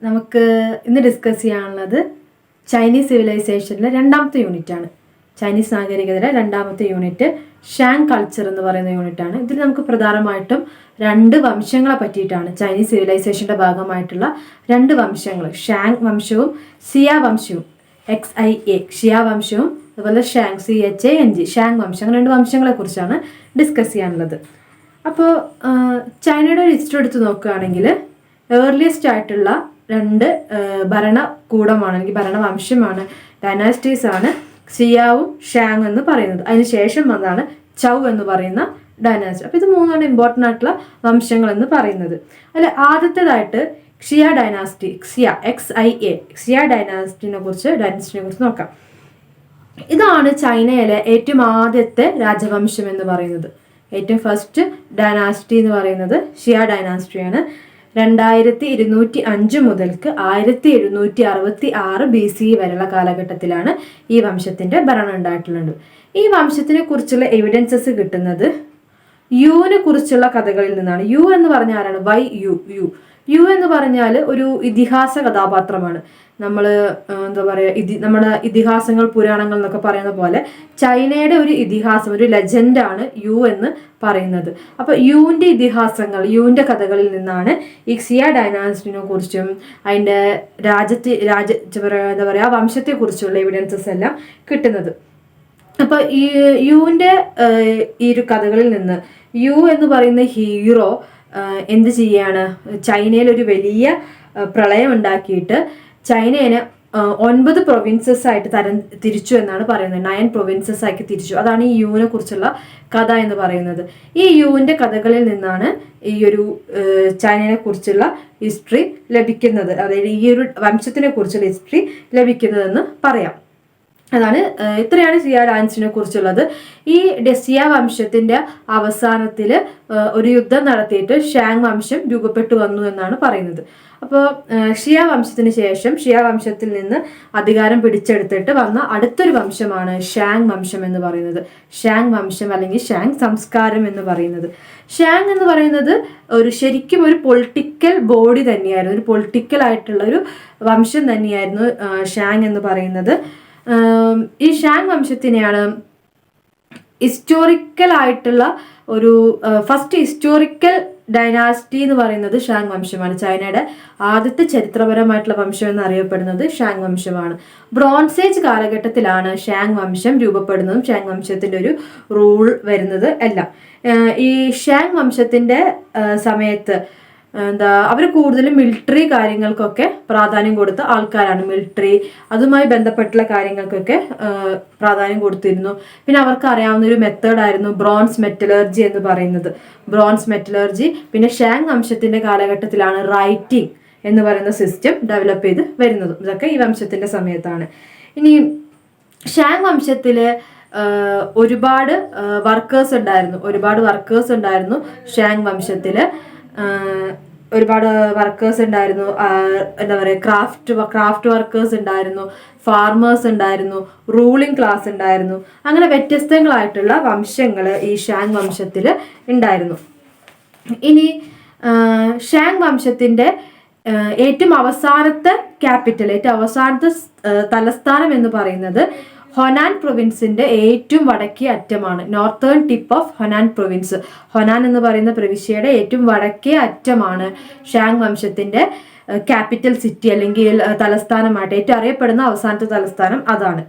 നമുക്ക് ഇന്ന് ഡിസ്കസ് ചെയ്യാനുള്ളത് ചൈനീസ് സിവിലൈസേഷനിലെ രണ്ടാമത്തെ യൂണിറ്റാണ്. ചൈനീസ് നാഗരികതയിലെ രണ്ടാമത്തെ യൂണിറ്റ് ഷാങ് കൾച്ചർ എന്ന് പറയുന്ന യൂണിറ്റാണ്. ഇതിൽ നമുക്ക് പ്രധാനമായിട്ടും രണ്ട് വംശങ്ങളെ പറ്റിയിട്ടാണ്. ചൈനീസ് സിവിലൈസേഷൻ്റെ ഭാഗമായിട്ടുള്ള രണ്ട് വംശങ്ങൾ, ഷാങ് വംശവും സിയ വംശവും, XIA ഷിയ വംശവും, അതുപോലെ ഷാങ് CHANG ഷാങ് വംശം, രണ്ട് വംശങ്ങളെ കുറിച്ചാണ് ഡിസ്കസ് ചെയ്യാനുള്ളത്. അപ്പോൾ ചൈനയുടെ ഒരു ഹിസ്റ്ററി എടുത്ത് നോക്കുകയാണെങ്കിൽ ഏർലിയസ്റ്റ് ആയിട്ടുള്ള രണ്ട് ഭരണകൂടമാണ്, അല്ലെങ്കിൽ ഭരണവംശമാണ്, ഡൈനാസ്റ്റീസ് ആണ് സിയാവും ഷാങ് എന്ന് പറയുന്നത്. അതിനുശേഷം വന്നാണ് ചൗ എന്ന് പറയുന്ന ഡൈനാസ്റ്റി. അപ്പോൾ ഇത് മൂന്നാണ് ഇമ്പോർട്ടൻ്റ് ആയിട്ടുള്ള വംശങ്ങൾ എന്ന് പറയുന്നത്. അതിൽ ആദ്യത്തേതായിട്ട് ഷിയ ഡൈനാസ്റ്റി, XIA ഷിയ ഡൈനാസ്റ്റിനെ കുറിച്ച് നോക്കാം. ഇതാണ് ചൈനയിലെ ഏറ്റവും ആദ്യത്തെ രാജവംശം എന്ന് പറയുന്നത്. ഏറ്റവും ഫസ്റ്റ് ഡൈനാസ്റ്റി എന്ന് പറയുന്നത് ഷിയ ഡൈനാസ്റ്റിയാണ്. 2205 മുതൽക്ക് 1766 BC വരെയുള്ള കാലഘട്ടത്തിലാണ് ഈ വംശത്തിൻ്റെ ഭരണം ഉണ്ടായിട്ടുള്ളത്. ഈ വംശത്തിനെ കുറിച്ചുള്ള എവിഡൻസസ് കിട്ടുന്നത് യുവിനെ കുറിച്ചുള്ള കഥകളിൽ നിന്നാണ്. യു എന്ന് പറഞ്ഞാൽ ആരാണ്? യു എന്ന് പറഞ്ഞാൽ ഒരു ഇതിഹാസ കഥാപാത്രമാണ്. നമ്മൾ എന്താ പറയുക, നമ്മുടെ ഇതിഹാസങ്ങൾ, പുരാണങ്ങൾ എന്നൊക്കെ പറയുന്ന പോലെ ചൈനയുടെ ഒരു ഇതിഹാസം, ഒരു ലെജൻഡാണ് യു എന്ന് പറയുന്നത്. അപ്പോൾ യുവിൻ്റെ ഇതിഹാസങ്ങൾ, യുവിൻ്റെ കഥകളിൽ നിന്നാണ് ഈ ഷിയ ഡൈനാസ്റ്റിനെ കുറിച്ചും അതിൻ്റെ എന്താ പറയുക വംശത്തെക്കുറിച്ചുള്ള എവിഡൻസസ് എല്ലാം കിട്ടുന്നത്. അപ്പോൾ ഈ യുവിൻ്റെ ഈ ഒരു കഥകളിൽ നിന്ന് യു എന്ന് പറയുന്ന ഹീറോ എന്ത് ചെയ്യാണ്, ചൈനയിൽ ഒരു വലിയ പ്രളയം ഉണ്ടാക്കിയിട്ട് ചൈനയെ 9 പ്രൊവിൻസസ് ആയിട്ട് തിരിച്ചു എന്നാണ് പറയുന്നത്. 9 പ്രൊവിൻസസ് ആക്കി തിരിച്ചു. അതാണ് ഈ യുവിനെ കുറിച്ചുള്ള കഥ എന്ന് പറയുന്നത്. ഈ യുവിൻ്റെ കഥകളിൽ നിന്നാണ് ഈ ഒരു ചൈനയെ കുറിച്ചുള്ള ഹിസ്റ്ററി ലഭിക്കുന്നത്, അതായത് ഈ ഒരു വംശത്തിനെ കുറിച്ചുള്ള ഹിസ്റ്ററി ലഭിക്കുന്നതെന്ന് പറയാം. അതാണ് ഇത്രയാണ് ഷിയ ഡൈനാസ്റ്റിനെ കുറിച്ചുള്ളത്. ഈ ഷിയ വംശത്തിൻ്റെ അവസാനത്തിൽ ഒരു യുദ്ധം നടത്തിയിട്ട് ഷാങ് വംശം രൂപപ്പെട്ടു വന്നു എന്നാണ് പറയുന്നത്. അപ്പോൾ ഷിയ വംശത്തിന് ശേഷം ഷിയ വംശത്തിൽ നിന്ന് അധികാരം പിടിച്ചെടുത്തിട്ട് വന്ന അടുത്തൊരു വംശമാണ് ഷാങ് വംശം എന്ന് പറയുന്നത്. ഷാങ് വംശം അല്ലെങ്കിൽ ഷാങ് സംസ്കാരം എന്ന് പറയുന്നത്. ഷാങ് എന്ന് പറയുന്നത് ശരിക്കും ഒരു പൊളിറ്റിക്കൽ ബോഡി തന്നെയായിരുന്നു, ഒരു പൊളിറ്റിക്കൽ ആയിട്ടുള്ള ഒരു വംശം തന്നെയായിരുന്നു ഷാങ് എന്ന് പറയുന്നത്. ഈ ഷാങ് വംശത്തിനെയാണ് ഹിസ്റ്റോറിക്കൽ ആയിട്ടുള്ള ഒരു ഫസ്റ്റ് ഹിസ്റ്റോറിക്കൽ ഡൈനാസ്റ്റി എന്ന് പറയുന്നത് ഷാങ് വംശമാണ്. ചൈനയുടെ ആദ്യത്തെ ചരിത്രപരമായിട്ടുള്ള വംശം എന്നറിയപ്പെടുന്നത് ഷാങ് വംശമാണ്. ബ്രോൺസ് ഏജ് കാലഘട്ടത്തിലാണ് ഷാങ് വംശം രൂപപ്പെടുന്നതും ഷാങ് വംശത്തിൻ്റെ ഒരു റൂൾ വരുന്നത് എല്ലാം. ഈ ഷാങ് വംശത്തിൻ്റെ സമയത്ത് അവർ കൂടുതലും മിലിറ്ററി കാര്യങ്ങൾക്കൊക്കെ പ്രാധാന്യം കൊടുത്ത ആൾക്കാരാണ്. മിലിറ്ററി അതുമായി ബന്ധപ്പെട്ടുള്ള കാര്യങ്ങൾക്കൊക്കെ പ്രാധാന്യം കൊടുത്തിരുന്നു. പിന്നെ അവർക്ക് അറിയാവുന്ന ഒരു മെത്തേഡായിരുന്നു ബ്രോൺസ് മെറ്റലർജി എന്ന് പറയുന്നത്. Bronze metallurgy. പിന്നെ ഷാങ് വംശത്തിൻ്റെ കാലഘട്ടത്തിലാണ് റൈറ്റിംഗ് എന്ന് പറയുന്ന സിസ്റ്റം ഡെവലപ്പ് ചെയ്ത് വരുന്നതും. ഇതൊക്കെ ഈ വംശത്തിൻ്റെ സമയത്താണ്. ഇനി ഷാങ് വംശത്തിൽ ഒരുപാട് വർക്കേഴ്സ് ഉണ്ടായിരുന്നു. ഷാങ് വംശത്തിൽ ഒരുപാട് വർക്കേഴ്സ് ഉണ്ടായിരുന്നു. എന്താ പറയുക, ക്രാഫ്റ്റ് വർക്കേഴ്സ് ഉണ്ടായിരുന്നു, ഫാർമേഴ്സ് ഉണ്ടായിരുന്നു, റൂളിംഗ് ക്ലാസ് ഉണ്ടായിരുന്നു. അങ്ങനെ വ്യത്യസ്തങ്ങളായിട്ടുള്ള വംശങ്ങൾ ഈ ഷാങ് വംശത്തിൽ ഉണ്ടായിരുന്നു. ഇനി ഷാങ് വംശത്തിൻ്റെ ഏറ്റവും അവസാനത്തെ ക്യാപിറ്റൽ, ഏറ്റവും അവസാനത്തെ തലസ്ഥാനം എന്ന് പറയുന്നത് ഹൊനാൻ പ്രൊവിൻസിന്റെ ഏറ്റവും വടക്കേ അറ്റമാണ്. Northern tip of Honan province. Honan എന്ന് പറയുന്ന പ്രവിശ്യയുടെ ഏറ്റവും വടക്കേ അറ്റമാണ് ഷാങ് വംശത്തിന്റെ ക്യാപിറ്റൽ സിറ്റി അല്ലെങ്കിൽ തലസ്ഥാനമായിട്ട് ഏറ്റവും അറിയപ്പെടുന്ന അവസാനത്തെ തലസ്ഥാനം അതാണ്.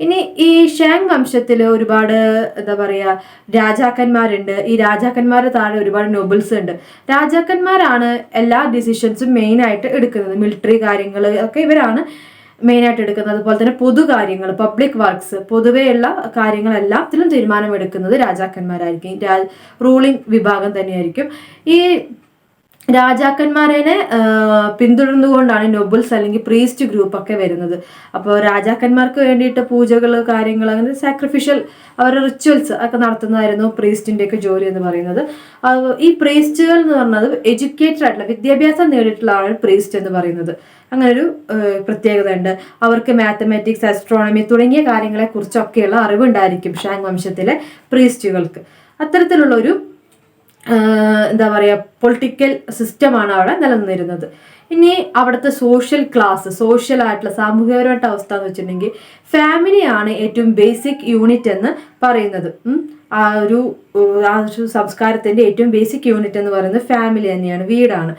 ഇനി ഈ ഷാങ് വംശത്തിൽ ഒരുപാട് എന്താ പറയുക രാജാക്കന്മാരുണ്ട്. ഈ രാജാക്കന്മാരുടെ താഴെ ഒരുപാട് നോബിൾസ് ഉണ്ട്. രാജാക്കന്മാരാണ് എല്ലാ ഡിസിഷൻസും മെയിനായിട്ട് എടുക്കുന്നത്. മിലിറ്ററി കാര്യങ്ങൾ ഒക്കെ ഇവരാണ് മെയിനായിട്ട് എടുക്കുന്നത്. അതുപോലെ തന്നെ പൊതുകാര്യങ്ങൾ, പബ്ലിക് വർക്ക്സ്, പൊതുവെയുള്ള കാര്യങ്ങളെല്ലാത്തിലും തീരുമാനമെടുക്കുന്നത് രാജാക്കന്മാരായിരിക്കും. റൂളിംഗ് വിഭാഗം തന്നെയായിരിക്കും. ഈ രാജാക്കന്മാരെ പിന്തുടർന്നുകൊണ്ടാണ് നോബിൾസ് അല്ലെങ്കിൽ പ്രീസ്റ്റ് ഗ്രൂപ്പ് ഒക്കെ വരുന്നത്. അപ്പോൾ രാജാക്കന്മാർക്ക് വേണ്ടിയിട്ട് പൂജകൾ, കാര്യങ്ങൾ, അങ്ങനെ സാക്രിഫിഷ്യൽ അവരുടെ റിച്വൽസ് ഒക്കെ നടത്തുന്നതായിരുന്നു പ്രീസ്റ്റിൻ്റെ ഒക്കെ ജോലി എന്ന് പറയുന്നത്. ഈ പ്രീസ്റ്റുകൾ എന്ന് പറഞ്ഞത് എഡ്യൂക്കേറ്റഡ് ആയിട്ടുള്ള, വിദ്യാഭ്യാസം നേടിയിട്ടുള്ള ആളാണ് പ്രീസ്റ്റ് എന്ന് പറയുന്നത്. അങ്ങനൊരു പ്രത്യേകത ഉണ്ട്. അവർക്ക് മാത്തമാറ്റിക്സ്, ആസ്ട്രോണമി തുടങ്ങിയ കാര്യങ്ങളെ കുറിച്ചൊക്കെയുള്ള അറിവുണ്ടായിരിക്കും ഷാങ് വംശത്തിലെ പ്രീസ്റ്റുകൾക്ക്. അത്തരത്തിലുള്ളൊരു എന്താ പറയുക പൊളിറ്റിക്കൽ സിസ്റ്റമാണ് അവിടെ നിലനിന്നിരുന്നത്. ഇനി അവിടുത്തെ സോഷ്യൽ ആയിട്ടുള്ള സാമൂഹികപരമായിട്ട് അവസ്ഥ എന്ന് വെച്ചിട്ടുണ്ടെങ്കിൽ ഫാമിലിയാണ് ഏറ്റവും ബേസിക് യൂണിറ്റ് എന്ന് പറയുന്നത്. ആ ഒരു സംസ്കാരത്തിന്റെ ഏറ്റവും ബേസിക് യൂണിറ്റ് എന്ന് പറയുന്നത് ഫാമിലി തന്നെയാണ്, വീടാണ്.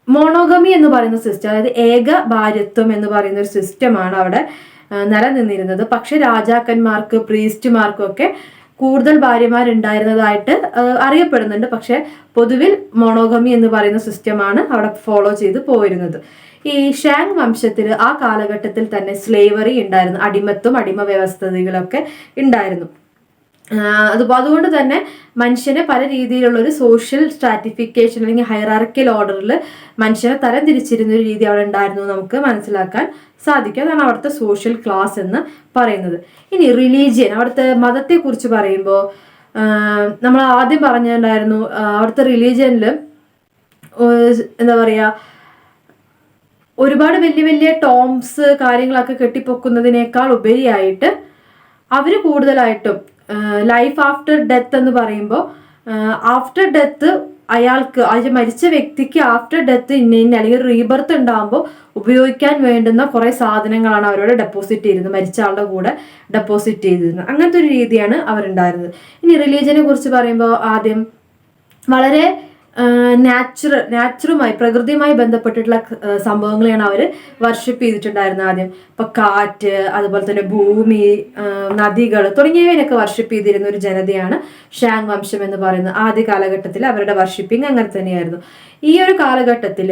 മോണോഗമി എന്ന് പറയുന്ന സിസ്റ്റം, അതായത് ഏക ഭാര്യത്വം എന്ന് പറയുന്ന ഒരു സിസ്റ്റമാണ് അവിടെ നിലനിന്നിരുന്നത്. പക്ഷെ രാജാക്കന്മാർക്ക് പ്രീസ്റ്റുമാർക്കും ഒക്കെ കൂടുതൽ ഭാര്യമാരുണ്ടായിരുന്നതായിട്ട് അറിയപ്പെടുന്നുണ്ട്. പക്ഷെ പൊതുവിൽ മോണോഗമി എന്ന് പറയുന്ന സിസ്റ്റമാണ് അവിടെ ഫോളോ ചെയ്ത് പോയിരുന്നത്. ഈ ഷാങ് വംശത്തിൽ ആ കാലഘട്ടത്തിൽ തന്നെ സ്ലേവറി ഉണ്ടായിരുന്നു, അടിമ വ്യവസ്ഥകളൊക്കെ ഉണ്ടായിരുന്നു. അതുകൊണ്ട് തന്നെ മനുഷ്യനെ പല രീതിയിലുള്ള ഒരു സോഷ്യൽ സ്ട്രാറ്റിഫിക്കേഷൻ അല്ലെങ്കിൽ ഹൈറാർക്കിയൽ ഓർഡറിൽ മനുഷ്യനെ തരം തിരിച്ചിരുന്ന ഒരു രീതി അവിടെ ഉണ്ടായിരുന്നു നമുക്ക് മനസ്സിലാക്കാൻ സാധിക്കും. അതാണ് അവിടുത്തെ സോഷ്യൽ ക്ലാസ് എന്ന് പറയുന്നത്. ഇനി റിലീജിയൻ, അവിടുത്തെ മതത്തെ കുറിച്ച് പറയുമ്പോൾ നമ്മൾ ആദ്യം പറഞ്ഞിട്ടുണ്ടായിരുന്നു അവിടുത്തെ റിലീജിയനിൽ എന്താ പറയുക, ഒരുപാട് വലിയ വലിയ ടോംസ് കാര്യങ്ങളൊക്കെ കെട്ടിപ്പൊക്കുന്നതിനേക്കാൾ ഉപരിയായിട്ട് അവർ കൂടുതലായിട്ടും ലൈഫ് ആഫ്റ്റർ ഡെത്ത് എന്ന് പറയുമ്പോൾ ആഫ്റ്റർ ഡെത്ത് അയാൾക്ക് മരിച്ച വ്യക്തിക്ക് ആഫ്റ്റർ ഡെത്ത് ഇന്ന അല്ലെങ്കിൽ റീബർത്ത് ഉണ്ടാകുമ്പോൾ ഉപയോഗിക്കാൻ വേണ്ടുന്ന കുറേ സാധനങ്ങളാണ് അവരോട് ഡെപ്പോസിറ്റ് ചെയ്തിരുന്നത്, മരിച്ച ആളുടെ കൂടെ ഡെപ്പോസിറ്റ് ചെയ്തിരുന്നത്. അങ്ങനത്തെ ഒരു രീതിയാണ് അവരുണ്ടായിരുന്നത്. ഇനി റിലീജിയനെ കുറിച്ച് പറയുമ്പോൾ ആദ്യം വളരെ നാച്ചുറുമായി പ്രകൃതിയുമായി ബന്ധപ്പെട്ടിട്ടുള്ള സംഭവങ്ങളെയാണ് അവർ വർഷിപ്പ് ചെയ്തിട്ടുണ്ടായിരുന്നത്. ആദ്യം ഇപ്പൊ കാറ്റ്, അതുപോലെ തന്നെ ഭൂമി, നദികൾ തുടങ്ങിയവയൊക്കെ വർഷിപ്പ് ചെയ്തിരുന്ന ഒരു ജനതയാണ് ഷാങ് വംശം എന്ന് പറയുന്നത്. ആദ്യ കാലഘട്ടത്തിൽ അവരുടെ വർഷിപ്പിംഗ് അങ്ങനെ തന്നെയായിരുന്നു. ഈ ഒരു കാലഘട്ടത്തിൽ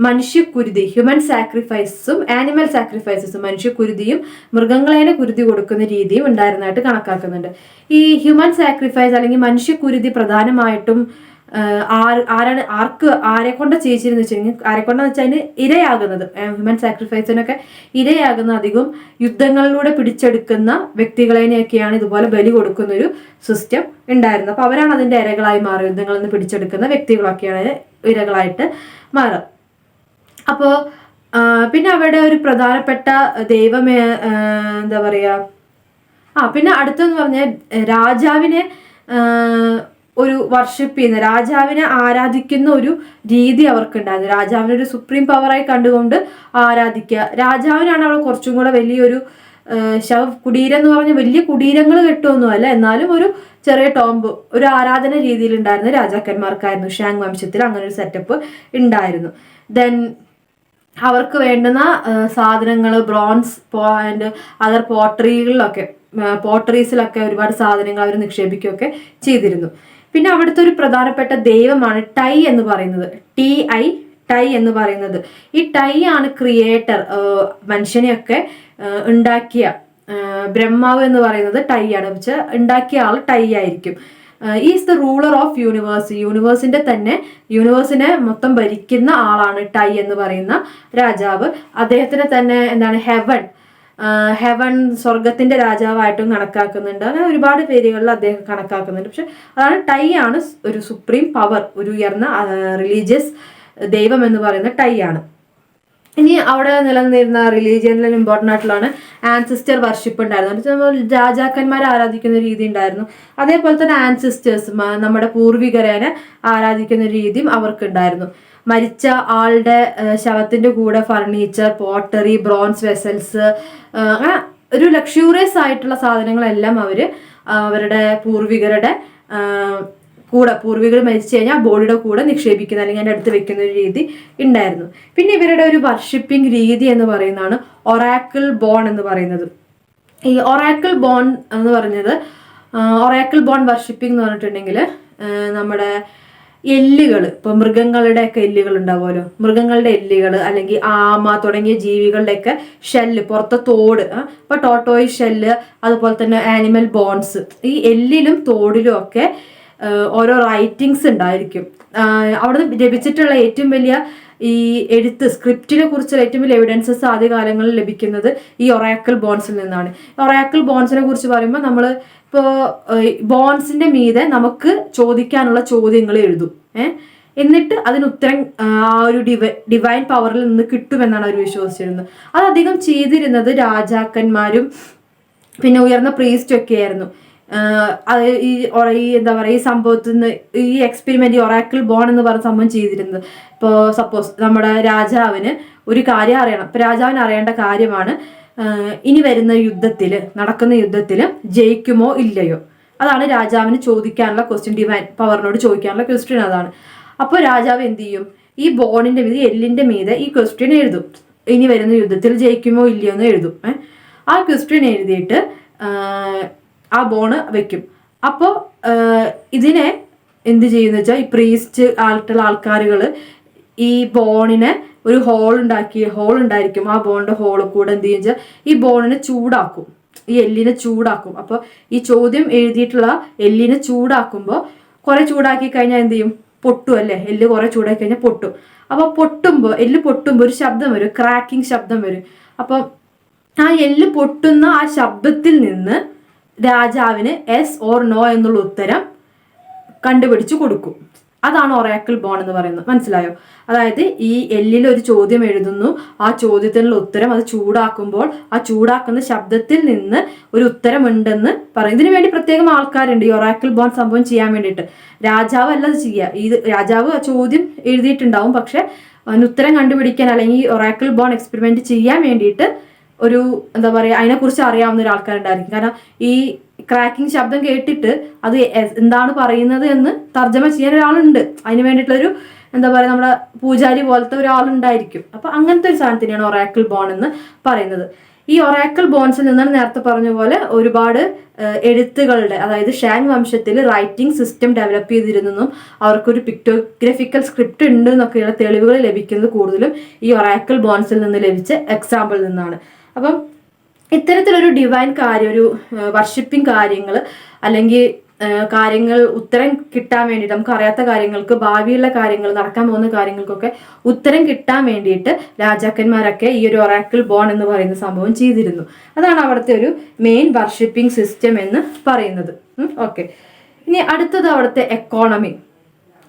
മനുഷ്യക്കുരുതി, ഹ്യൂമൻ സാക്രിഫൈസസും ആനിമൽ സാക്രിഫൈസസും, മനുഷ്യക്കുരുതിയും മൃഗങ്ങളെ കുരുതി കൊടുക്കുന്ന രീതിയും ഉണ്ടായിരുന്നതായിട്ട് കണക്കാക്കുന്നുണ്ട്. ഈ ഹ്യൂമൻ സാക്രിഫൈസ് അല്ലെങ്കിൽ മനുഷ്യക്കുരുതി പ്രധാനമായിട്ടും ആരെ കൊണ്ട് ചെയ്യിച്ചിരുന്നു വെച്ചിട്ടുണ്ടെങ്കിൽ, ആരെ കൊണ്ടെന്ന് വെച്ചാൽ അതിന് ഇരയാകുന്നത്, ഹ്യൂമൻ സാക്രിഫൈസിനൊക്കെ ഇരയാകുന്ന അധികം യുദ്ധങ്ങളിലൂടെ പിടിച്ചെടുക്കുന്ന വ്യക്തികളെയൊക്കെയാണ് ഇതുപോലെ ബലി കൊടുക്കുന്ന ഒരു സിസ്റ്റം ഉണ്ടായിരുന്നത്. അപ്പൊ അവരാണ് അതിന്റെ ഇരകളായി മാറുക. യുദ്ധങ്ങളിൽ നിന്ന് പിടിച്ചെടുക്കുന്ന വ്യക്തികളൊക്കെയാണ് ഇരകളായിട്ട് മാറുക. അപ്പോൾ പിന്നെ അവരുടെ ഒരു പ്രധാനപ്പെട്ട ദൈവം എന്താ പറയാ, പിന്നെ അടുത്തെന്ന് പറഞ്ഞാൽ രാജാവിനെ ഒരു വർഷിപ്പ് ചെയ്യുന്ന, രാജാവിനെ ആരാധിക്കുന്ന ഒരു രീതി അവർക്കുണ്ടായിരുന്നു. രാജാവിനെ ഒരു സുപ്രീം പവറായി കണ്ടുകൊണ്ട് ആരാധിക്കുക. രാജാവിനാണ് അവിടെ കുറച്ചും കൂടെ വലിയൊരു കുടീരം എന്ന് പറഞ്ഞ വലിയ കുടീരങ്ങൾ കെട്ടുമൊന്നുമല്ല, എന്നാലും ഒരു ചെറിയ ടോംബ്, ഒരു ആരാധന രീതിയിൽ ഉണ്ടായിരുന്ന രാജാക്കന്മാർക്കായിരുന്നു ഷാങ് വംശത്തിൽ അങ്ങനെ ഒരു സെറ്റപ്പ് ഉണ്ടായിരുന്നു. ദെൻ അവർക്ക് വേണ്ടുന്ന സാധനങ്ങൾ ബ്രോൺസ് ആൻഡ് അതർ പോട്ടറീസിലൊക്കെ ഒരുപാട് സാധനങ്ങൾ അവർ നിക്ഷേപിക്കുകയൊക്കെ ചെയ്തിരുന്നു. പിന്നെ അവിടുത്തെ ഒരു പ്രധാനപ്പെട്ട ദൈവമാണ് ടൈ എന്ന് പറയുന്നത്, ടൈ എന്ന് പറയുന്നത്. ഈ ടൈ ആണ് ക്രിയേറ്റർ, മനുഷ്യനെയൊക്കെ ഉണ്ടാക്കിയ ബ്രഹ്മാവ് എന്ന് പറയുന്നത് ടൈ ആണ്. പക്ഷെ ഉണ്ടാക്കിയ ആൾ ടൈ ആയിരിക്കും. ഈസ് ദ റൂളർ ഓഫ് യൂണിവേഴ്സിനെ മൊത്തം ഭരിക്കുന്ന ആളാണ് ടൈ എന്ന് പറയുന്ന രാജാവ്. അദ്ദേഹത്തിനെ തന്നെ എന്താണ് ഹെവൻ സ്വർഗത്തിന്റെ രാജാവായിട്ടും കണക്കാക്കുന്നുണ്ട്. അങ്ങനെ ഒരുപാട് പേരുകളിൽ അദ്ദേഹം കണക്കാക്കുന്നുണ്ട്. പക്ഷെ അതാണ് ടൈ ആണ് ഒരു സുപ്രീം പവർ, ഒരു ഉയർന്ന റിലീജിയസ് ദൈവം എന്ന് പറയുന്ന ടൈ ആണ്. ഇനി അവിടെ നിലനിന്നിരുന്ന റിലീജിയനിൽ ഇമ്പോർട്ടൻ്റ് ആയിട്ടുള്ളതാണ് ആൻസിസ്റ്റർ വർഷിപ്പ് ഉണ്ടായിരുന്നു. രാജാക്കന്മാരെ ആരാധിക്കുന്ന രീതി ഉണ്ടായിരുന്നു. അതേപോലെ തന്നെ ആൻസിസ്റ്റേഴ്സ്, നമ്മുടെ പൂർവികരെ ആരാധിക്കുന്ന രീതിയും അവർക്കുണ്ടായിരുന്നു. മരിച്ച ആളുടെ ശവത്തിന്റെ കൂടെ ഫർണിച്ചർ, പോട്ടറി, ബ്രോൺസ് വെസൽസ്, അങ്ങനെ ഒരു ലക്ഷൂറിയസ് ആയിട്ടുള്ള സാധനങ്ങളെല്ലാം അവരുടെ പൂർവികരുടെ പൂർവികർ മരിച്ചു കഴിഞ്ഞാൽ ബോഡിയുടെ കൂടെ നിക്ഷേപിക്കുന്ന അല്ലെങ്കിൽ അതിൻ്റെ അടുത്ത് വെക്കുന്ന ഒരു രീതി ഉണ്ടായിരുന്നു. പിന്നെ ഇവരുടെ ഒരു വർഷിപ്പിംഗ് രീതി എന്ന് പറയുന്നതാണ് ഒറാക്കിൾ ബോൺ എന്ന് പറയുന്നത്. ഈ ഒറാക്കിൾ ബോൺ എന്ന് പറഞ്ഞത്, ഒറാക്കിൾ ബോൺ വർഷിപ്പിംഗ് എന്ന് പറഞ്ഞിട്ടുണ്ടെങ്കിൽ നമ്മുടെ എല്ലുകൾ, ഇപ്പൊ മൃഗങ്ങളുടെയൊക്കെ എല്ലുകൾ ഉണ്ടാവുമല്ലോ, മൃഗങ്ങളുടെ എല്ലുകൾ അല്ലെങ്കിൽ ആമ തുടങ്ങിയ ജീവികളുടെയൊക്കെ ഷെല്ല്, പുറത്തെ തോട്, ഇപ്പൊ ടോട്ടോയ് ഷെല്ല്, അതുപോലെ തന്നെ ആനിമൽ ബോൺസ്, ഈ എല്ലിലും തോടിലും ഒക്കെ ഓരോ റൈറ്റിങ്സ് ഉണ്ടായിരിക്കും. അവിടുന്ന് ലഭിച്ചിട്ടുള്ള ഏറ്റവും വലിയ ഈ സ്ക്രിപ്റ്റിനെ കുറിച്ചുള്ള ഏറ്റവും വലിയ എവിഡൻസസ് ആദ്യകാലങ്ങളിൽ ലഭിക്കുന്നത് ഈ ഒറാക്കിൾ ബോൺസിൽ നിന്നാണ്. ഒറാക്കിൾ ബോൺസിനെ കുറിച്ച് പറയുമ്പോൾ നമ്മൾ ഇപ്പോൾ ബോൺസിന്റെ മീതെ നമുക്ക് ചോദിക്കാനുള്ള ചോദ്യങ്ങൾ എഴുതും, എന്നിട്ട് അതിന് ഉത്തരം ആ ഒരു ഡിവൈൻ പവറിൽ നിന്ന് കിട്ടുമെന്നാണ് അവർ വിശ്വസിച്ചിരുന്നത്. അതധികം ചെയ്തിരുന്നത് രാജാക്കന്മാരും പിന്നെ ഉയർന്ന പ്രീസ്റ്റും ഒക്കെ ആയിരുന്നു. എന്താ പറയുക, ഈ സംഭവത്തിൽ നിന്ന് ഈ എക്സ്പെരിമെന്റ് ഒറാക്കിൾ ബോൺ എന്ന് പറഞ്ഞ സംഭവം ചെയ്തിരുന്നത്. ഇപ്പോൾ സപ്പോസ് നമ്മുടെ രാജാവിന് ഒരു കാര്യം അറിയണം. ഇപ്പൊ രാജാവിന് അറിയേണ്ട കാര്യമാണ് ഇനി വരുന്ന നടക്കുന്ന യുദ്ധത്തിൽ ജയിക്കുമോ ഇല്ലയോ. അതാണ് രാജാവിന് ചോദിക്കാനുള്ള ക്വസ്റ്റ്യൻ, ഡിവൈൻ പവറിനോട് ചോദിക്കാനുള്ള ക്വസ്റ്റ്യൻ അതാണ്. അപ്പോൾ രാജാവ് എന്ത് ചെയ്യും, ഈ ബോണിന്റെ മീതെ, എല്ലിന്റെ മീതെ ഈ ക്വസ്റ്റ്യൻ എഴുതും. ഇനി വരുന്ന യുദ്ധത്തിൽ ജയിക്കുമോ ഇല്ലയോ എന്ന് എഴുതും. ആ ക്വസ്റ്റ്യൻ എഴുതിയിട്ട് ആ ബോണ് വെക്കും. അപ്പോൾ ഇതിനെ എന്ത് ചെയ്യുന്ന വെച്ചാൽ, ഈ പ്രീസ്റ്റ് ആയിട്ടുള്ള ആൾക്കാരുകൾ ഈ ബോണിനെ ഒരു ഹോൾ ഉണ്ടായിരിക്കും. ആ ബോണിന്റെ ഹോള് കൂടെ എന്ത് ചെയ്യും വെച്ചാൽ ഈ ബോണിനെ ചൂടാക്കും, ഈ എല്ലിനെ ചൂടാക്കും. അപ്പോൾ ഈ ചോദ്യം എഴുതിയിട്ടുള്ള എല്ലിനെ ചൂടാക്കുമ്പോൾ കുറെ ചൂടാക്കി കഴിഞ്ഞാൽ എന്ത് ചെയ്യും, പൊട്ടും അല്ലേ. എല്ല് കുറെ ചൂടാക്കി കഴിഞ്ഞാൽ പൊട്ടും. അപ്പോൾ എല്ല് പൊട്ടുമ്പോൾ ഒരു ശബ്ദം വരും, ക്രാക്കിംഗ് ശബ്ദം വരും. അപ്പം ആ എല്ല് പൊട്ടുന്ന ആ ശബ്ദത്തിൽ നിന്ന് രാജാവിന് യെസ് ഓർ നോ എന്നുള്ള ഉത്തരം കണ്ടുപിടിച്ചു കൊടുക്കും. അതാണ് ഒറാക്കിൾ ബോൺ എന്ന് പറയുന്നത്. മനസ്സിലായോ? അതായത് ഈ എല്ലിൽ ഒരു ചോദ്യം എഴുതുന്നു, ആ ചോദ്യത്തിനുള്ള ഉത്തരം അത് ചൂടാക്കുമ്പോൾ ആ ചൂടാക്കുന്ന ശബ്ദത്തിൽ നിന്ന് ഒരു ഉത്തരം ഉണ്ടെന്ന് പറയും. ഇതിനു വേണ്ടി പ്രത്യേകം ആൾക്കാരുണ്ട് ഈ ഒറാക്കിൾ ബോൺ സംഭവം ചെയ്യാൻ വേണ്ടിയിട്ട്. രാജാവ് അല്ല അത് ചെയ്യുക. രാജാവ് ആ ചോദ്യം എഴുതിയിട്ടുണ്ടാവും, പക്ഷെ അതിന് ഉത്തരം കണ്ടുപിടിക്കാൻ അല്ലെങ്കിൽ ഒറാക്കിൾ ബോൺ എക്സ്പെരിമെന്റ് ചെയ്യാൻ വേണ്ടിയിട്ട് ഒരു എന്താ പറയുക, അതിനെക്കുറിച്ച് അറിയാവുന്ന ഒരു ആൾക്കാരുണ്ടായിരിക്കും. കാരണം ഈ ക്രാക്കിംഗ് ശബ്ദം കേട്ടിട്ട് അത് എന്താണ് പറയുന്നത് എന്ന് തർജ്ജമ ചെയ്യാൻ ഒരാളുണ്ട്. അതിന് വേണ്ടിയിട്ടുള്ളൊരു എന്താ പറയുക, നമ്മുടെ പൂജാരി പോലത്തെ ഒരാളുണ്ടായിരിക്കും. അപ്പൊ അങ്ങനത്തെ ഒരു സാധനത്തിനെയാണ് ഒറാക്കിൾ ബോൺ എന്ന് പറയുന്നത്. ഈ ഒറാക്കിൾ ബോൺസിൽ നിന്നാണ് നേരത്തെ പറഞ്ഞ പോലെ ഒരുപാട് എഴുത്തുകളുടെ, അതായത് ഷാങ് വംശത്തിൽ റൈറ്റിംഗ് സിസ്റ്റം ഡെവലപ്പ് ചെയ്തിരുന്നെന്നും അവർക്കൊരു പിക്ടോഗ്രഫിക്കൽ സ്ക്രിപ്റ്റ് ഉണ്ട് എന്നൊക്കെയുള്ള തെളിവുകൾ ലഭിക്കുന്നത് കൂടുതലും ഈ ഒറാക്കിൾ ബോൺസിൽ നിന്ന് ലഭിച്ച എക്സാമ്പിളിൽ നിന്നാണ്. അപ്പം ഇത്തരത്തിലൊരു ഡിവൈൻ കാര്യം, ഒരു വർഷിപ്പിംഗ് കാര്യങ്ങൾ അല്ലെങ്കിൽ കാര്യങ്ങൾ ഉത്തരം കിട്ടാൻ വേണ്ടിയിട്ട്, നമുക്ക് അറിയാത്ത കാര്യങ്ങൾക്ക്, ഭാവിയുള്ള കാര്യങ്ങൾ, നടക്കാൻ പോകുന്ന കാര്യങ്ങൾക്കൊക്കെ ഉത്തരം കിട്ടാൻ വേണ്ടിയിട്ട് രാജാക്കന്മാരൊക്കെ ഈ ഒരു ഒറാക്കിൾ ബോൺ എന്ന് പറയുന്ന സംഭവം ചെയ്തിരുന്നു. അതാണ് അവിടുത്തെ ഒരു മെയിൻ വർഷിപ്പിംഗ് സിസ്റ്റം എന്ന് പറയുന്നത്. ഓക്കെ, ഇനി അടുത്തത് അവിടുത്തെ എക്കോണമി.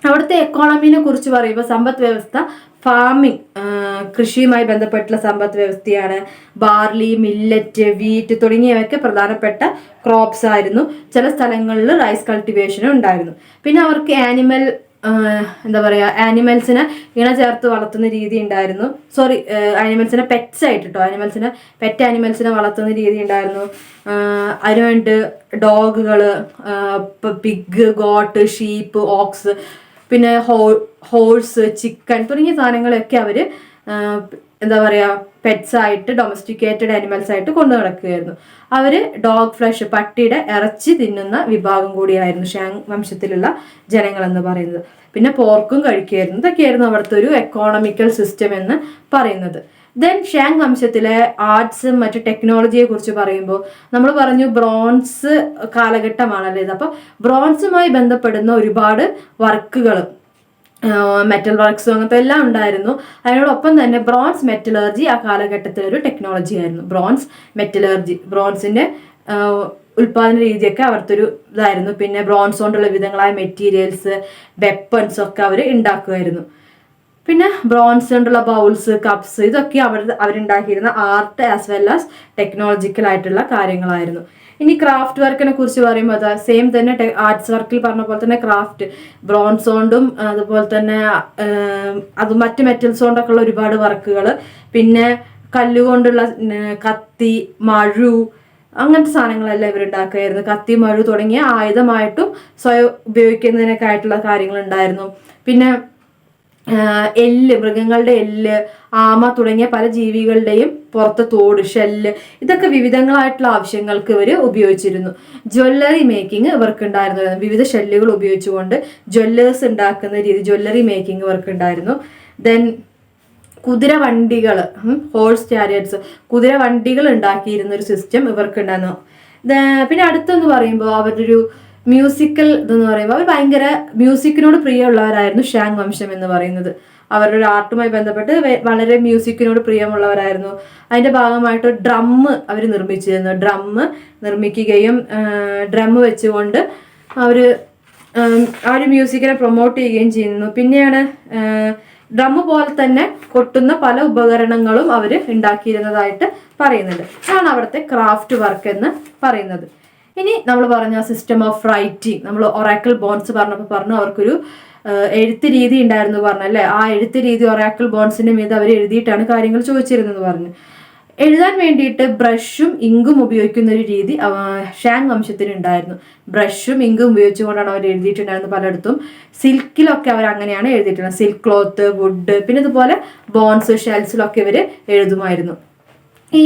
അവിടുത്തെ എക്കോണമിനെ കുറിച്ച് പറയുമ്പോൾ സമ്പദ് വ്യവസ്ഥ ഫാമിംഗ്, കൃഷിയുമായി ബന്ധപ്പെട്ടുള്ള സമ്പദ് വ്യവസ്ഥയാണ്. ബാർലി, മില്ലറ്റ്, വീറ്റ് തുടങ്ങിയവയൊക്കെ പ്രധാനപ്പെട്ട ക്രോപ്സ് ആയിരുന്നു. ചില സ്ഥലങ്ങളിൽ റൈസ് കൾട്ടിവേഷനും ഉണ്ടായിരുന്നു. പിന്നെ അവർക്ക് എന്താ പറയുക, ആനിമൽസിനെ ഇണ ചേർത്ത് വളർത്തുന്ന രീതി ഉണ്ടായിരുന്നു. ആനിമൽസിനെ പെറ്റ്സ് ആയിട്ട് കേട്ടോ, പെറ്റ് ആനിമൽസിനെ വളർത്തുന്ന രീതി ഉണ്ടായിരുന്നു. അതിനുവേണ്ടി ഡോഗുകൾ, പിഗ്, ഗോട്ട്, ഷീപ്പ്, ഓക്സ്, പിന്നെ ഹോഴ്സ്, ചിക്കൻ തുടങ്ങിയ സാധനങ്ങളൊക്കെ അവർ എന്താ പറയുക, പെറ്റ്സ് ആയിട്ട്, ഡൊമസ്റ്റിക്കേറ്റഡ് ആനിമൽസ് ആയിട്ട് കൊണ്ടു നടക്കുകയായിരുന്നു. അവർ ഡോഗ് ഫ്ലഷ്, പട്ടിയുടെ ഇറച്ചി തിന്നുന്ന വിഭാഗം കൂടിയായിരുന്നു ഷാങ് വംശത്തിലുള്ള ജനങ്ങൾ എന്ന് പറയുന്നത്. പിന്നെ പോർക്കും കഴിക്കുകയായിരുന്നു. ഇതൊക്കെയായിരുന്നു അവിടുത്തെ ഒരു എക്കോണമിക്കൽ സിസ്റ്റം എന്ന് പറയുന്നത്. ദെൻ ഷാങ് വംശത്തിലെ ആർട്സും മറ്റു ടെക്നോളജിയെ കുറിച്ച് പറയുമ്പോൾ നമ്മൾ പറഞ്ഞു ബ്രോൺസ് കാലഘട്ടമാണല്ലോ ഇത്. അപ്പോൾ ബ്രോൺസുമായി ബന്ധപ്പെടുന്ന ഒരുപാട് വർക്കുകൾ, മെറ്റൽ വർക്ക്സും അങ്ങനത്തെ എല്ലാം ഉണ്ടായിരുന്നു. അതിനോടൊപ്പം തന്നെ ബ്രോൺസ് മെറ്റലർജി ആ കാലഘട്ടത്തിലെ ഒരു ടെക്നോളജി ആയിരുന്നു. ബ്രോൺസ് മെറ്റലർജി, ബ്രോൺസിന്റെ ഉൽപാദന രീതിയൊക്കെ അവിടുത്തെ ഒരു ഇതായിരുന്നു. പിന്നെ ബ്രോൺസ് കൊണ്ടുള്ള വിധങ്ങളായ മെറ്റീരിയൽസ്, വെപ്പൺസ് ഒക്കെ അവർ ഉണ്ടാക്കുമായിരുന്നു. പിന്നെ ബ്രോൺസ് കൊണ്ടുള്ള ബൗൾസ്, കപ്സ്, ഇതൊക്കെ അവരുണ്ടാക്കിയിരുന്ന art as well as technological ആയിട്ടുള്ള കാര്യങ്ങളായിരുന്നു. ഇനി ക്രാഫ്റ്റ് വർക്കിനെ കുറിച്ച് പറയുമ്പോൾ അത് സെയിം തന്നെ ആർട്സ് വർക്കിൽ പറഞ്ഞ പോലെ തന്നെ ക്രാഫ്റ്റ്, ബ്രോൺസ് കൊണ്ടും അതുപോലെ തന്നെ അത് മറ്റ് മെറ്റൽസ് കൊണ്ടൊക്കെ ഉള്ള ഒരുപാട് വർക്കുകൾ, പിന്നെ കല്ലുകൊണ്ടുള്ള കത്തി, മഴു, അങ്ങനത്തെ സാധനങ്ങളെല്ലാം ഇവരുണ്ടാക്കുമായിരുന്നു. കത്തി, മഴു തുടങ്ങിയ ആയുധമായിട്ടും സ്വയം ഉപയോഗിക്കുന്നതിനൊക്കെ ആയിട്ടുള്ള കാര്യങ്ങൾ ഉണ്ടായിരുന്നു. പിന്നെ എല്ല്, മൃഗങ്ങളുടെ എല്ല്, ആമ തുടങ്ങിയ പല ജീവികളുടെയും പുറത്തെ തോട്, ഷെല്ല്, ഇതൊക്കെ വിവിധങ്ങളായിട്ടുള്ള ആവശ്യങ്ങൾക്ക് ഇവർ ഉപയോഗിച്ചിരുന്നു. ജ്വല്ലറി മേക്കിംഗ് ഇവർക്ക് ഉണ്ടായിരുന്നു. വിവിധ ഷെല്ലുകൾ ഉപയോഗിച്ചുകൊണ്ട് ജ്വല്ലേഴ്സ് ഉണ്ടാക്കുന്ന രീതി, ജ്വല്ലറി മേക്കിംഗ് ഇവർക്ക് ഉണ്ടായിരുന്നു. ദെൻ കുതിരവണ്ടികൾ, ഹോഴ്സ് ചാരിയറ്റ്സ്, കുതിരവണ്ടികൾ ഉണ്ടാക്കിയിരുന്ന ഒരു സിസ്റ്റം ഇവർക്ക് ഉണ്ടായിരുന്നു. പിന്നെ അടുത്തെന്ന് പറയുമ്പോൾ അവരുടെ ഒരു മ്യൂസിക്കൽ ഇതെന്ന് പറയുമ്പോൾ അവർ ഭയങ്കര മ്യൂസിക്കിനോട് പ്രിയമുള്ളവരായിരുന്നു ഷാങ് വംശം എന്ന് പറയുന്നത്. അവരുടെ ഒരു ആർട്ടുമായി ബന്ധപ്പെട്ട് വളരെ മ്യൂസിക്കിനോട് പ്രിയമുള്ളവരായിരുന്നു. അതിൻ്റെ ഭാഗമായിട്ട് ഡ്രം അവർ നിർമ്മിച്ചിരുന്നു. ഡ്രം നിർമ്മിക്കുകയും ഡ്രം വെച്ചുകൊണ്ട് അവർ ആ ഒരു മ്യൂസിക്കിനെ പ്രൊമോട്ട് ചെയ്യുകയും ചെയ്യുന്നു. പിന്നെയാണ് ഡ്രം പോലെ തന്നെ കൊട്ടുന്ന പല ഉപകരണങ്ങളും അവർ ഉണ്ടാക്കിയിരുന്നതായിട്ട് പറയുന്നുണ്ട്. അതാണ് അവിടുത്തെ ക്രാഫ്റ്റ് വർക്ക് എന്ന് പറയുന്നത്. ഇനി നമ്മൾ പറഞ്ഞ സിസ്റ്റം ഓഫ് റൈറ്റിംഗ്, നമ്മൾ ഒറാക്കിൾ ബോൺസ് പറഞ്ഞപ്പോൾ പറഞ്ഞു അവർക്കൊരു എഴുത്ത് രീതി ഉണ്ടായിരുന്നു പറഞ്ഞല്ലേ. ആ എഴുത്ത് രീതി ഒറാക്കിൾ ബോൺസിന്റെ മീത് അവർ എഴുതിയിട്ടാണ് കാര്യങ്ങൾ ചോദിച്ചിരുന്നത് പറഞ്ഞു. എഴുതാൻ വേണ്ടിയിട്ട് ബ്രഷും ഇങ്കും ഉപയോഗിക്കുന്ന ഒരു രീതി ഷാങ് വംശത്തിന് ഉണ്ടായിരുന്നു. ബ്രഷും ഇങ്കും ഉപയോഗിച്ചുകൊണ്ടാണ് അവർ എഴുതിയിട്ടുണ്ടായിരുന്നത് പലയിടത്തും. സിൽക്കിലൊക്കെ അവർ അങ്ങനെയാണ് എഴുതിയിട്ടുള്ളത്. സിൽക്ക് ക്ലോത്ത്, വുഡ്, പിന്നെ ഇതുപോലെ ബോൺസ്, ഷെൽസിലൊക്കെ ഇവർ എഴുതുമായിരുന്നു. ഈ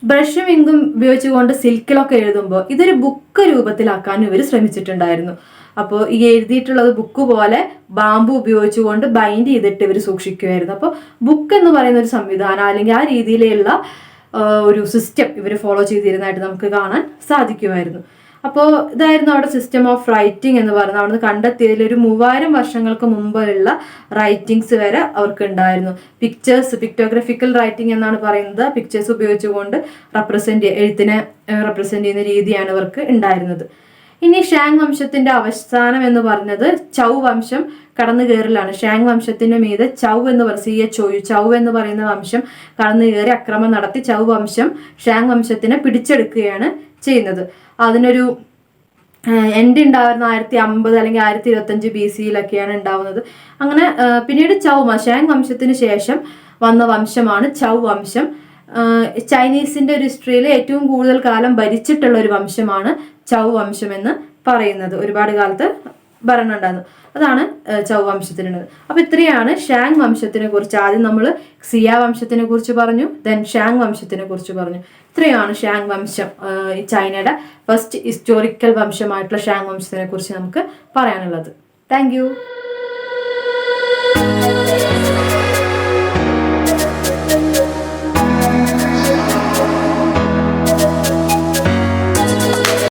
ബ്രഷും ഇങ്കും ഉപയോഗിച്ചുകൊണ്ട് സിൽക്കിലൊക്കെ എഴുതുമ്പോൾ ഇതൊരു ബുക്ക് രൂപത്തിലാക്കാൻ ഇവർ ശ്രമിച്ചിട്ടുണ്ടായിരുന്നു. അപ്പോൾ ഈ എഴുതിയിട്ടുള്ളത് ബുക്ക് പോലെ ബാമ്പു ഉപയോഗിച്ചുകൊണ്ട് ബൈൻഡ് ചെയ്തിട്ട് ഇവർ സൂക്ഷിക്കുമായിരുന്നു. അപ്പോൾ ബുക്ക് എന്ന് പറയുന്ന ഒരു സംവിധാനം അല്ലെങ്കിൽ ആ രീതിയിലുള്ള ഒരു സിസ്റ്റം ഇവർ ഫോളോ ചെയ്തിരുന്നതായിട്ട് നമുക്ക് കാണാൻ സാധിക്കുമായിരുന്നു. അപ്പോൾ ഇതായിരുന്നു അവിടെ സിസ്റ്റം ഓഫ് റൈറ്റിംഗ് എന്ന് പറയുന്നത്. അവിടുന്ന് കണ്ടെത്തിയതിൽ ഒരു 3000 വർഷങ്ങൾക്ക് മുമ്പുള്ള റൈറ്റിങ്സ് വരെ അവർക്ക് ഉണ്ടായിരുന്നു. പിക്ചേഴ്സ്, പിക്ടോഗ്രഫിക്കൽ റൈറ്റിംഗ് എന്നാണ് പറയുന്നത്. പിക്ചേഴ്സ് ഉപയോഗിച്ചുകൊണ്ട് എഴുത്തിനെ റെപ്രസെന്റ് ചെയ്യുന്ന രീതിയാണ് ഇവർക്ക് ഉണ്ടായിരുന്നത്. ഇനി ഷാങ് വംശത്തിന്റെ അവസാനം എന്ന് പറഞ്ഞത് ചൗ വംശം കടന്നു കയറലാണ്. ഷാങ് വംശത്തിന്റെ മീതെ ചൗ എന്ന് ചൗ എന്ന് പറയുന്ന വംശം കടന്നു കയറി അക്രമം നടത്തി ചൗ വംശം ഷാങ് വംശത്തിനെ പിടിച്ചെടുക്കുകയാണ് ചെയ്യുന്നത്. അതിനൊരു എൻഡ് ഉണ്ടാവുന്ന 1050 അല്ലെങ്കിൽ 1025 BC-യിലൊക്കെയാണ് ഉണ്ടാവുന്നത്. അങ്ങനെ പിന്നീട് ഷാങ് വംശത്തിന് ശേഷം വന്ന വംശമാണ് ചൗ വംശം. ചൈനീസിന്റെ ഒരു ഹിസ്റ്ററിയിൽ ഏറ്റവും കൂടുതൽ കാലം ഭരിച്ചിട്ടുള്ള ഒരു വംശമാണ് ചൗ വംശം എന്ന് പറയുന്നത്. ഒരുപാട് കാലത്ത് ഭരണം ഉണ്ടായിരുന്നു. അതാണ് ചൗ വംശത്തിനുള്ളത്. അപ്പൊ ഇത്രയാണ് ഷാങ് വംശത്തിനെ കുറിച്ച്. ആദ്യം നമ്മൾ സിയ വംശത്തിനെ കുറിച്ച് പറഞ്ഞു, ദെൻ ഷാങ് വംശത്തിനെ കുറിച്ച് പറഞ്ഞു. ഇത്രയാണ് ഷാങ് വംശം, ചൈനയുടെ ഫസ്റ്റ് ഹിസ്റ്റോറിക്കൽ വംശമായിട്ടുള്ള ഷാങ് വംശത്തിനെ കുറിച്ച് നമുക്ക് പറയാനുള്ളത്. താങ്ക്